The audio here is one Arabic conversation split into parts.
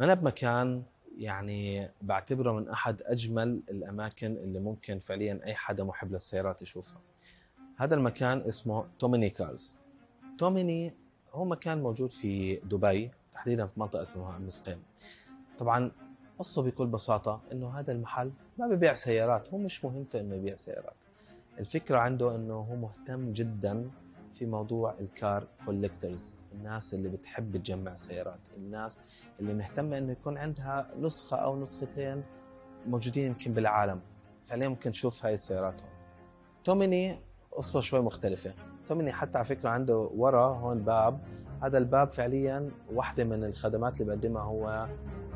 أنا بمكان يعني بعتبره من أحد أجمل الأماكن اللي ممكن فعليا أي حدا محب للسيارات يشوفها. هذا المكان اسمه توميني كارز. توميني هو مكان موجود في دبي، تحديدا في منطقة اسمها مسقين. طبعا قصه بكل بساطة إنه هذا المحل ما ببيع سيارات، هو مش مهمته إنه يبيع سيارات. الفكرة عنده انه هو مهتم جدا في موضوع الكار كوليكترز، الناس اللي بتحب تجمع سيارات، الناس اللي مهتمة انه يكون عندها نسخة او نسختين موجودين يمكن بالعالم. فعليا ممكن تشوف هاي السيارات هون. توميني قصة شوي مختلفة. توميني حتى على فكرة عنده ورا هون باب، هذا الباب فعليا واحدة من الخدمات اللي بقدمها هو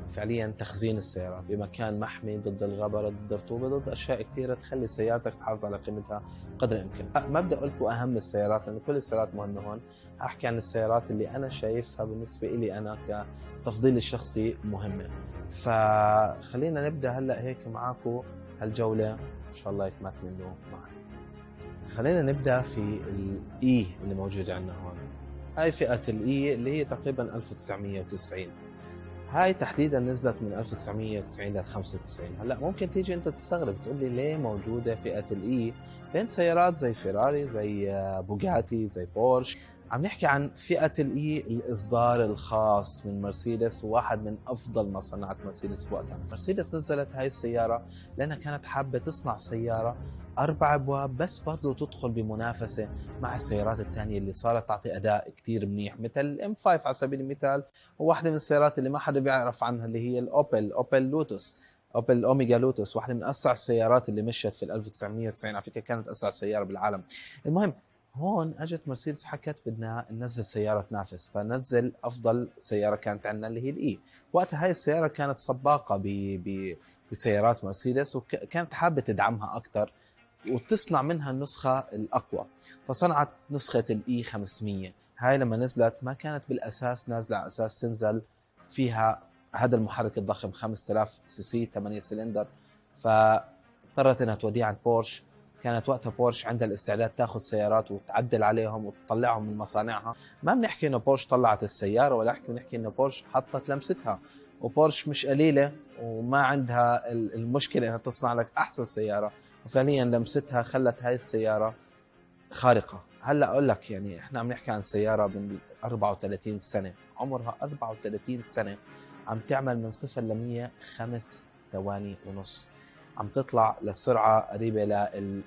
فعليا تخزين السيارات بمكان محمي ضد الغبرة، ضد الرطوبة، ضد أشياء كثيرة تخلي سيارتك تحافظ على قيمتها قدر الإمكان. ما بدي أقول لكم أهم السيارات لأن كل السيارات مهمة هون، أحكي عن السيارات اللي أنا شايفها بالنسبة إلي أنا كتفضيلي الشخصي مهمة. فخلينا نبدأ هلأ هيك معاكم هالجولة، إن شاء الله هيك ما تملوا معي. خلينا نبدأ في الإي اللي موجود عندنا هون. هاي فئة الإي اللي هي تقريبا 1990. هاي تحديدا نزلت من 1990 لل 95. هلا ممكن تيجي انت تستغرب تقول لي ليه موجوده فئه الاي بين سيارات زي فيراري، زي بوغاتي، زي بورش. عم نحكي عن فئه الاي، الاصدار الخاص من مرسيدس، وواحد من افضل ما صنعت مرسيدس بوقتها. مرسيدس نزلت هاي السياره لانها كانت حابه تصنع سياره 4 ابواب بس برضو تدخل بمنافسه مع السيارات الثانيه اللي صارت تعطي اداء كتير منيح، مثل الام 5 على سبيل المثال. وواحدة من السيارات اللي ما حدا بيعرف عنها اللي هي اوبل لوتوس، اوبل اوميجا لوتوس، واحدة من اسرع السيارات اللي مشت في 1990. على فكرة كانت اسرع سيارة بالعالم. المهم، هون اجت مرسيدس حكت بدنا ننزل سيارة تنافس، فنزل افضل سيارة كانت عندنا اللي هي الاي. وقتها هاي السيارة كانت سباقة بسيارات مرسيدس، وكانت حابة تدعمها اكثر وتصنع منها النسخة الأقوى. فصنعت نسخة الإي 500. هاي لما نزلت ما كانت بالأساس نازلة على أساس تنزل فيها هذا المحرك الضخم 5000 سي سي 8 سلندر، فاضطرت انها توديها عند بورش. كانت وقتها بورش عندها الاستعداد تاخذ سيارات وتعدل عليهم وتطلعهم من مصانعها. ما بنحكي انه بورش طلعت السيارة، ولا بنحكي انه بورش حطت لمستها. وبورش مش قليلة وما عندها المشكلة انها تصنع لك احسن سيارة، وفعليا لمستها خلت هاي السيارة خارقة. هلا اقول لك يعني احنا عم نحكي عن سيارة من 34 سنة، عمرها 34 سنة، عم تعمل من 0 ل 100 5 ثواني ونص، عم تطلع للسرعة قريبة لل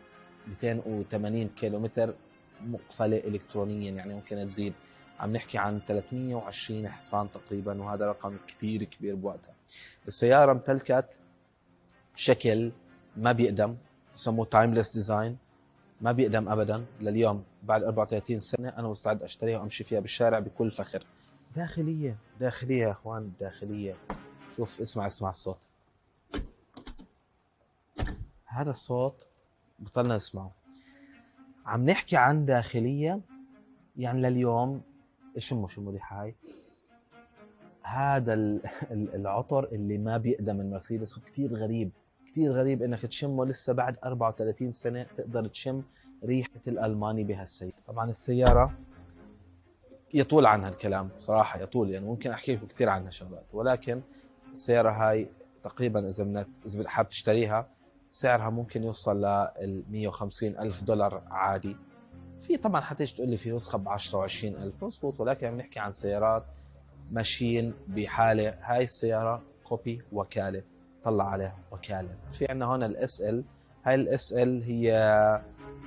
280 كيلومتر مقفلة إلكترونيا، يعني ممكن تزيد. عم نحكي عن 320 حصان تقريبا، وهذا رقم كتير كبير بوقتها. السيارة امتلكت شكل ما بيقدم، بسموه تايمليس ديزاين، ما بيقدم ابدا لليوم. بعد 34 سنه انا مستعد اشتريها وامشي فيها بالشارع بكل فخر. داخليه داخليه يا اخوان، داخليه. شوف، اسمع الصوت. هذا الصوت بطلنا نسمعه. عم نحكي عن داخليه، يعني لليوم شموا ريحه هاي. هذا العطر اللي ما بيقدم من مرسيدس، وكثير غريب، كثير غريب انك تشمه لسه بعد 34 سنه تقدر تشم ريحه الالماني بهالسيارة. طبعا السياره يطول عنها الكلام صراحة، يطول، يعني ممكن أحكي لكم كثير عنها شغلات، ولكن السيارة هاي تقريبا إذا حاب تشتريها سعرها ممكن يوصل ل 150 ألف دولار عادي. في طبعا حتيجي تقول لي في نسخة ب 10 و20 ألف، مزبوط، ولكن بنحكي عن سيارات ماشيين بحالة. هاي السيارة كوبي وكالة، طلع عليها وكالة. في عندنا هون الاس ال. هاي الاس ال هي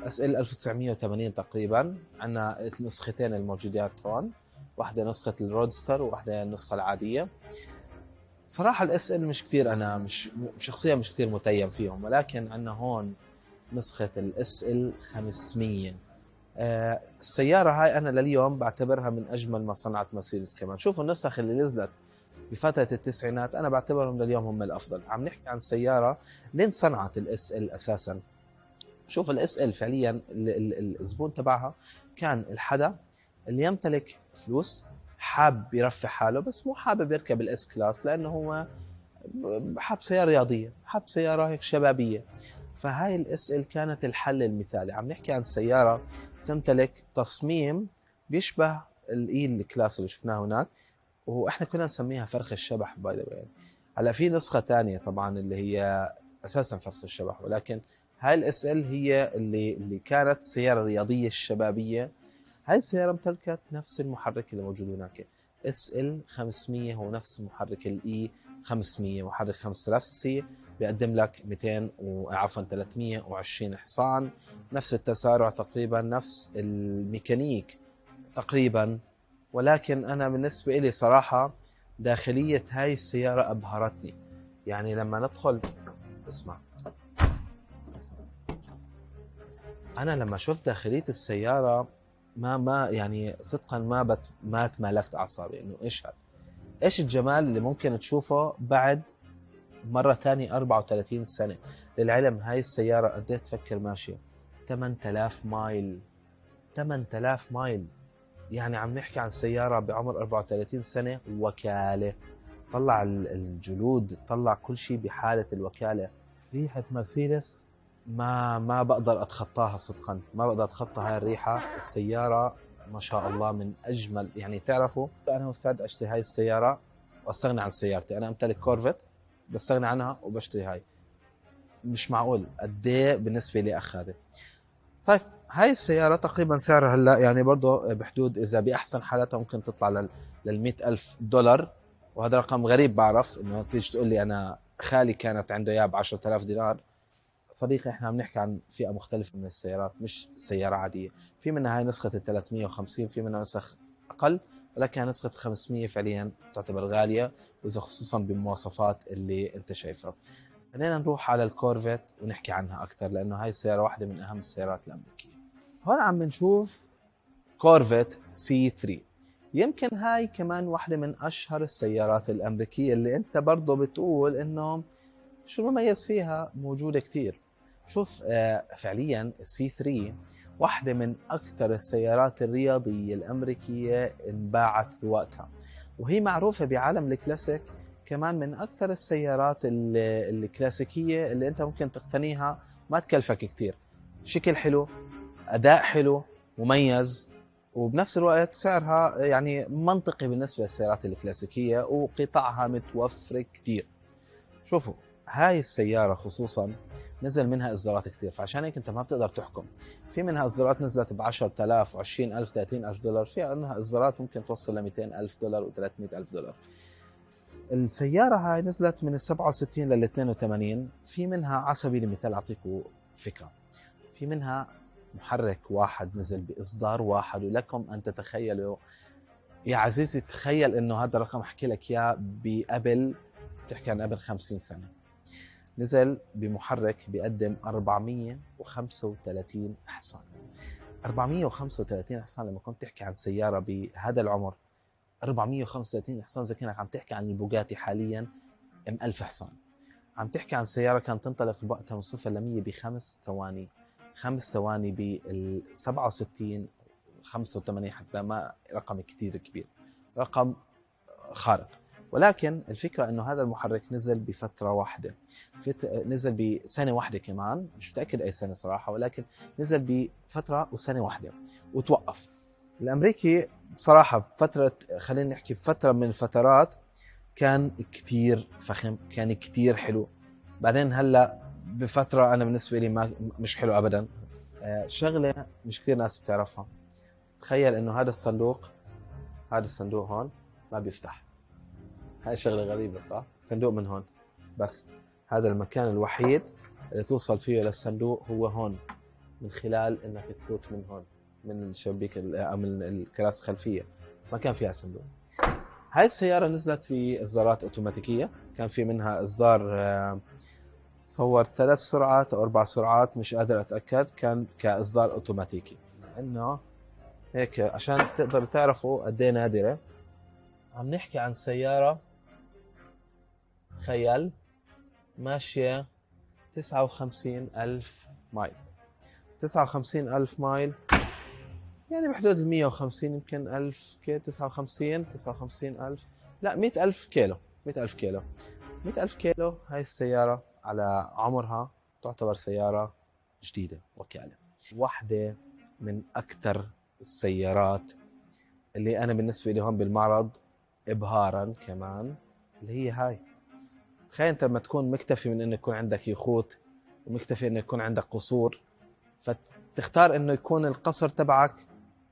اس ال 1980 تقريبا. عندنا النسختين الموجودات هون، واحدة نسخة الرودستر وواحدة النسخة العادية. صراحة الاس ال مش كثير، انا مش شخصيا مش كثير متيم فيهم، ولكن عندنا هون نسخة الاس ال 500. السيارة هاي أنا لليوم بعتبرها من أجمل ما صنعت مرسيدس. كمان شوفوا النسخ اللي نزلت بفترة التسعينات أنا بعتبرهم لليوم هم الأفضل. عم نحكي عن سيارة لين صنعت الاس ال أساسا. شوف الاس ال فعليا الزبون تبعها كان الحدا اللي يمتلك فلوس، حاب يرفع حاله بس مو حابب يركب الاس كلاس لأنه هو حاب سيارة رياضية، حاب سيارة هيك شبابية. فهاي الاس ال كانت الحل المثالي. عم نحكي عن سيارة تمتلك تصميم بيشبه الاي الكلاس اللي شفناه هناك، واحنا كنا نسميها فرخ الشبح باي ذا واي. هلا في نسخه ثانيه طبعا اللي هي اساسا فرخ الشبح، ولكن هاي الاس ال هي اللي كانت سياره رياضيه الشبابيه. هاي السياره امتلكت نفس المحرك اللي موجود هناك. اس ال 500 هو نفس محرك الاي 500، محرك 5000 سي، بيقدم لك 200 عفوا 320 حصان، نفس التسارع تقريبا، نفس الميكانيك تقريبا. ولكن انا بالنسبه لي صراحه داخليه هاي السياره ابهرتني. يعني لما ندخل، اسمع، انا لما شفت داخليه السياره ما يعني صدقا ما تمالكت اعصابي انه ايش الجمال اللي ممكن تشوفه بعد مره ثانيه 34 سنه. للعلم هاي السياره قد ايه تفكر ماشيه؟ 8000 مايل. 8000 مايل، يعني عم نحكي عن سياره بعمر 34 سنه وكاله. طلع الجلود، طلع كل شيء بحاله الوكاله. ريحه مرسيدس ما بقدر اتخطاها صدقا، ما بقدر اتخطى هاي الريحه. السياره ما شاء الله من اجمل، يعني تعرفوا انا مستعد اشتري هاي السياره واستغني عن سيارتي. انا امتلك كورفت، بستغني عنها وبشتري هاي. مش معقول قد ايه بالنسبه لي اخ هذا. طيب هاي السياره تقريبا سعرها هلا يعني برضه بحدود، اذا باحسن حالاتها ممكن تطلع لل 100,000 دولار. وهذا رقم غريب، بعرف انه تيجي تقول لي انا خالي كانت عنده اياه ب 10,000 دينار. صديقي احنا عم نحكي عن فئة مختلفة من السيارات، مش سيارة عادية. في منها هاي نسخة ال 350، في منها نسخ أقل، ولكن نسخة 500 فعليا تعتبر غالية، وإذا خصوصا بالمواصفات اللي أنت شايفها. خلينا نروح على الكورفيت ونحكي عنها أكثر، لأنه هاي السيارة واحدة من أهم السيارات الأمريكية. هون عم نشوف كورفيت سي 3. يمكن هاي كمان واحدة من أشهر السيارات الأمريكية اللي أنت برضو بتقول إنه شو المميز فيها. موجودة كتير. شوف فعليا السي 3 واحدة من أكثر السيارات الرياضية الأمريكية انباعت بوقتها، وهي معروفة بعالم الكلاسيك كمان من أكثر السيارات الكلاسيكية اللي أنت ممكن تقتنيها ما تكلفك كتير. شكل حلو، أداء حلو، مميز، وبنفس الوقت سعرها يعني منطقي بالنسبة للسيارات الكلاسيكية، وقطعها متوفرة كتير. شوفوا هاي السيارة خصوصا نزل منها إصدارات كتير، فعشان هيك أنت ما بتقدر تحكم. في منها إصدارات نزلت ب10,000 و20,000 30,000 دولار، في منها إصدارات ممكن توصل ل200,000 دولار و300,000 دولار. السيارة هاي نزلت من ال67 لل82. في منها على سبيل المثال أعطيكم فكرة، في منها محرك واحد نزل بإصدار واحد، ولكم أن تتخيلوا يا عزيزي، تخيل إنه هذا الرقم أحكي لك إياه بقبل، تحكي عن قبل 50 سنة. نزل بمحرك بيقدم 435 حصان. 435 حصان لما كنت تحكي عن سيارة بهذا العمر، 435 حصان زي كأنك عم تحكي عن البوغاتي حاليا 1000 حصان. عم تحكي عن سيارة كانت تنطلق بوقتها من 0 ل 100 بخمس ثواني. 5 ثواني بال 67 85 حتى، ما رقم كتير كبير، رقم خارق. ولكن الفكرة انه هذا المحرك نزل بفترة واحدة، نزل بسنة واحدة كمان، مش متأكد اي سنة صراحة، ولكن نزل بفترة وسنة واحدة وتوقف. الامريكي بصراحة بفترة، خلينا نحكي بفترة من الفترات، كان كتير فخم، كان كتير حلو. بعدين هلا بفترة انا بالنسبة لي ما مش حلو ابدا. شغلة مش كتير ناس بتعرفها، تخيل انه هذا الصندوق، هذا الصندوق هون ما بيفتح. هاي شغلة غريبة صح؟ الصندوق من هون بس. هذا المكان الوحيد اللي توصل فيه للصندوق هو هون، من خلال انك تفوت من هون، من الشبابيك او من الكراسي الخلفية. ما كان فيها صندوق. هاي السيارة نزلت في اصدارات اوتوماتيكية. كان في منها اصدار صور 3 سرعات او 4 سرعات، مش قادر اتأكد، كان كاصدار اوتوماتيكي. لانه هيك عشان تقدروا تعرفوا قد ايه نادرة. عم نحكي عن سيارة، خيال، ماشية 59,000 مايل. 59,000 مايل يعني بحدود 150 يمكن ألف كيلو. 59,000 لا 100,000 كيلو. 100,000 كيلو. 100,000 كيلو. هاي السيارة على عمرها تعتبر سيارة جديدة وكالة. واحدة من أكثر السيارات اللي أنا بالنسبة لي هون بالمعرض إبهاراً كمان اللي هي هاي. تخيل أنت لما تكون مكتفي من إنه يكون عندك يخوت ومكتفي إنه يكون عندك قصور، فتختار إنه يكون القصر تبعك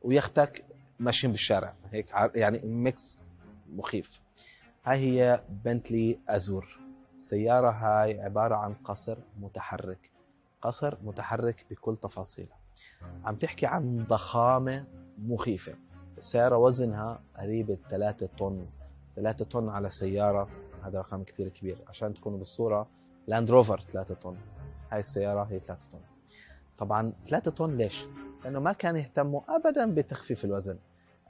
ويختك ماشيين بالشارع هيك، يعني ميكس مخيف. هاي هي بنتلي أزور. السيارة هاي عبارة عن قصر متحرك، قصر متحرك بكل تفاصيله. عم تحكي عن ضخامة مخيفة. السيارة وزنها قريب 3 طن. 3 طن على سيارة، هذا رقم كتير كبير. عشان تكونوا بالصورة، لاند روفر 3 طن، هاي السيارة هي 3 طن. طبعا 3 طن ليش؟ لأنه ما كان يهتموا أبدا بتخفيف الوزن.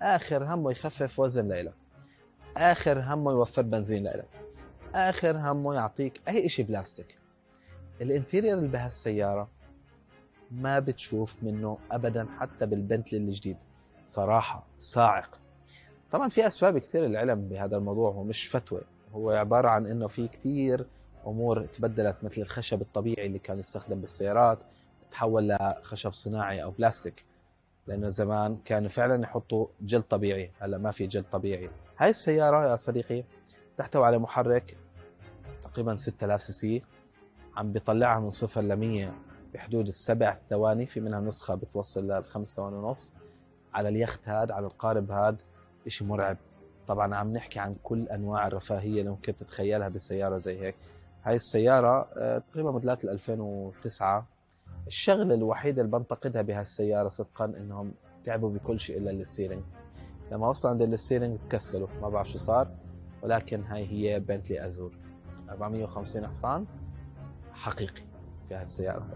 آخر همه يخفف وزن لإلك، آخر همه يوفر بنزين لإلك، آخر همه يعطيك أي إشي بلاستيك. الانتيرير اللي بهالسيارة ما بتشوف منه أبدا، حتى بالبنتلي الجديد صراحة صاعق. طبعا في أسباب كثير للعلم بهذا الموضوع، هو مش فتوى، هو عبارة عن إنه في كثير أمور تبدلت، مثل الخشب الطبيعي اللي كان يستخدم بالسيارات تحول لخشب صناعي أو بلاستيك. لأنه زمان كانوا فعلا يحطوا جلد طبيعي، هلا ما في جلد طبيعي. هاي السيارة يا صديقي تحتوي على محرك تقريبا 6000 سي سي، عم بيطلعها من 0 ل 100 بحدود ال7 ثواني. في منها نسخة بتوصل ل5 ثواني ونص. على اليخت هاد، على القارب هاد، إشي مرعب. طبعا عم نحكي عن كل أنواع الرفاهية اللي ممكن تتخيلها بالسيارة زي هيك. هاي السيارة تقريبا موديلات 2009. الشغلة الوحيدة اللي بنتقدها بهالسيارة صدقا إنهم تعبوا بكل شيء إلا الستيرنج. لما وصلوا عند الستيرنج تكسلوا، ما بعرف شو صار. ولكن هاي هي بنتلي أزور 450 حصان حقيقي في هالسيارة.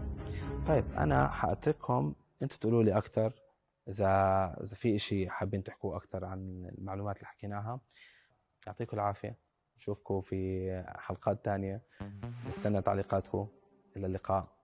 طيب أنا حأترككم أنتوا تقولوا لي أكتر، إذا في إشي حابين تحكوا أكتر عن المعلومات اللي حكيناها. يعطيكم العافية، نشوفكم في حلقات تانية، نستنى تعليقاتكم. إلى اللقاء.